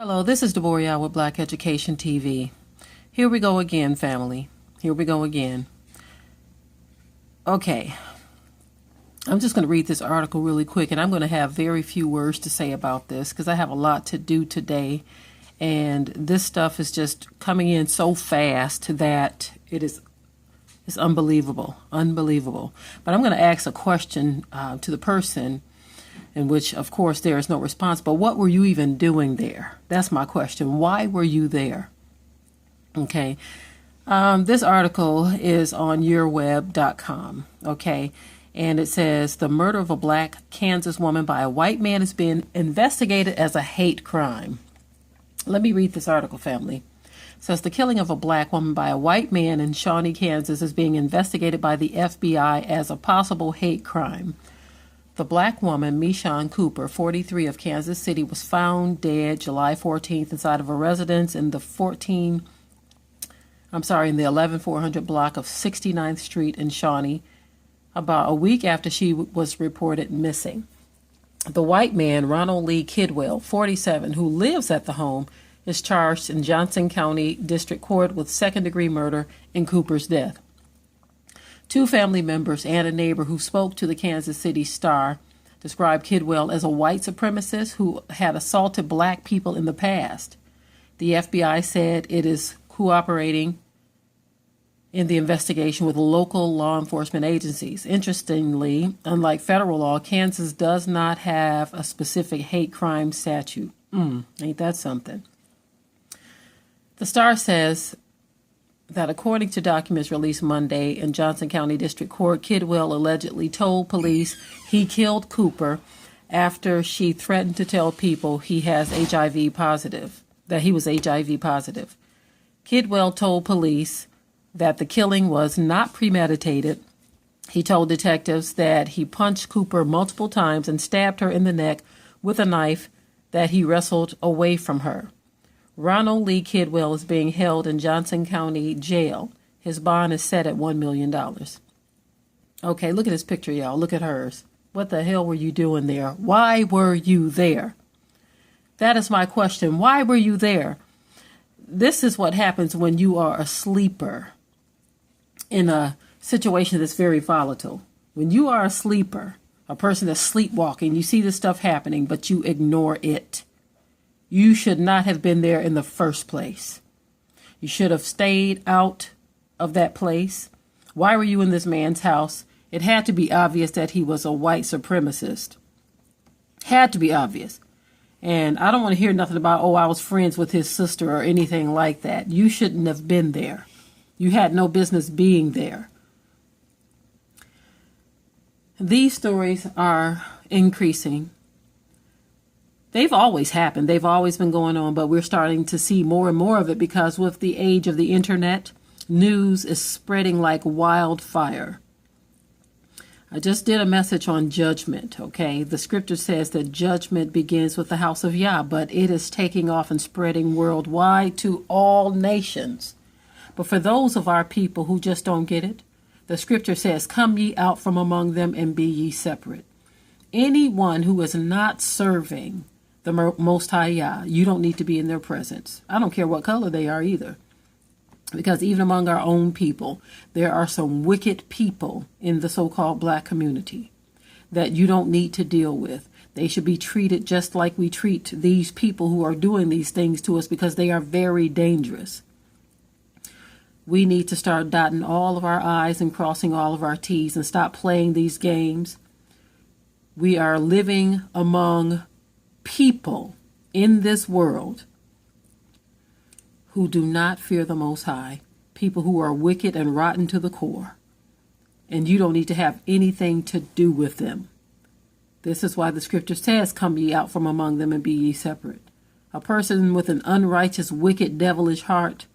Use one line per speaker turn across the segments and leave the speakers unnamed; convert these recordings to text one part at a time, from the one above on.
Hello, this is Deborah with Black Education TV. Here we go again, family. Here we go again. Okay, I'm just going to read this article really quick, and I'm going to have very few words to say about this because I have a lot to do today, and this stuff is just coming in so fast that it's unbelievable, unbelievable. But I'm going to ask a question to the person, in which, of course, there is no response. But what were you even doing there? That's my question. Why were you there? Okay. This article is on yourweb.com. Okay. And it says the murder of a black Kansas woman by a white man is being investigated as a hate crime. Let me read this article, family. It says the killing of a black woman by a white man in Shawnee, Kansas is being investigated by the FBI as a possible hate crime. The black woman, Meshawn Cooper, 43, of Kansas City, was found dead July 14th inside of a residence in the 11400 block of 69th Street in Shawnee, about a week after she was reported missing. The white man, Ronald Lee Kidwell, 47, who lives at the home, is charged in Johnson County District Court with second-degree murder in Cooper's death. Two family members and a neighbor who spoke to the Kansas City Star described Kidwell as a white supremacist who had assaulted black people in the past. The FBI said it is cooperating in the investigation with local law enforcement agencies. Interestingly, unlike federal law, Kansas does not have a specific hate crime statute. Ain't that something? The Star says that according to documents released Monday in Johnson County District Court, Kidwell allegedly told police he killed Cooper after she threatened to tell people he was HIV positive. Kidwell told police that the killing was not premeditated. He told detectives that he punched Cooper multiple times and stabbed her in the neck with a knife that he wrestled away from her. Ronald Lee Kidwell is being held in Johnson County Jail. His bond is set at $1 million. Okay, look at this picture, y'all. Look at hers. What the hell were you doing there? Why were you there? That is my question. Why were you there? This is what happens when you are a sleeper in a situation that's very volatile. When you are a sleeper, a person that's sleepwalking, you see this stuff happening, but you ignore it. You should not have been there in the first place. You should have stayed out of that place. Why were you in this man's house? It had to be obvious that he was a white supremacist. Had to be obvious. And I don't want to hear nothing about, I was friends with his sister or anything like that. You shouldn't have been there. You had no business being there. These stories are increasing. They've always happened. They've always been going on, but we're starting to see more and more of it because with the age of the internet, news is spreading like wildfire. I just did a message on judgment, okay? The scripture says that judgment begins with the house of Yah, but it is taking off and spreading worldwide to all nations. But for those of our people who just don't get it, the scripture says, come ye out from among them and be ye separate. Anyone who is not serving the Most High Yah, you don't need to be in their presence. I don't care what color they are either. Because even among our own people, there are some wicked people in the so-called black community that you don't need to deal with. They should be treated just like we treat these people who are doing these things to us because they are very dangerous. We need to start dotting all of our I's and crossing all of our T's and stop playing these games. We are living among people in this world who do not fear the Most High, people who are wicked and rotten to the core, and you don't need to have anything to do with them. This is why the scripture says, come ye out from among them and be ye separate. A person with an unrighteous, wicked, devilish heart,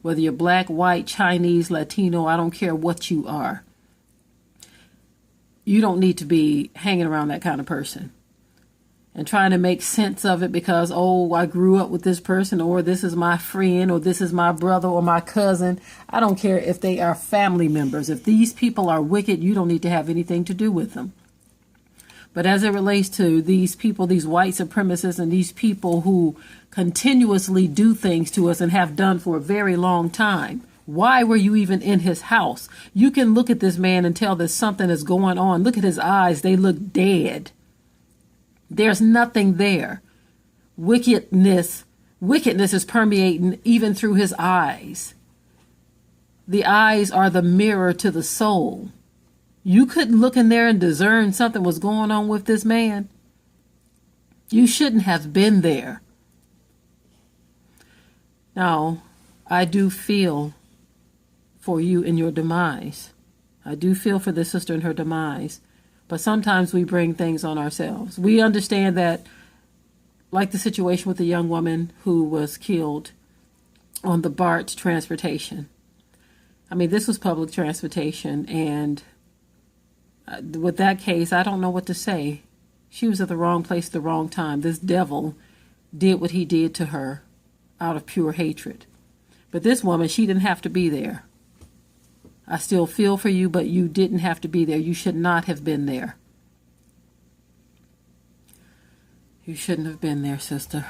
whether you're black, white, Chinese, Latino, I don't care what you are, you don't need to be hanging around that kind of person and trying to make sense of it because, I grew up with this person, or this is my friend, or this is my brother or my cousin. I don't care if they are family members. If these people are wicked, you don't need to have anything to do with them. But as it relates to these people, these white supremacists and these people who continuously do things to us and have done for a very long time, why were you even in his house? You can look at this man and tell that something is going on. Look at his eyes. They look dead. There's nothing there. Wickedness is permeating even through his eyes. The eyes are the mirror to the soul. You couldn't look in there and discern something was going on with this man. You shouldn't have been there. Now, I do feel for you in your demise. I do feel for this sister in her demise. But sometimes we bring things on ourselves. We understand that, like the situation with the young woman who was killed on the BART transportation. I mean, this was public transportation, and with that case, I don't know what to say. She was at the wrong place at the wrong time. This devil did what he did to her out of pure hatred. But this woman, she didn't have to be there. I still feel for you, but you didn't have to be there. You should not have been there. You shouldn't have been there, sister.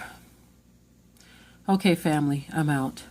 Okay, family, I'm out.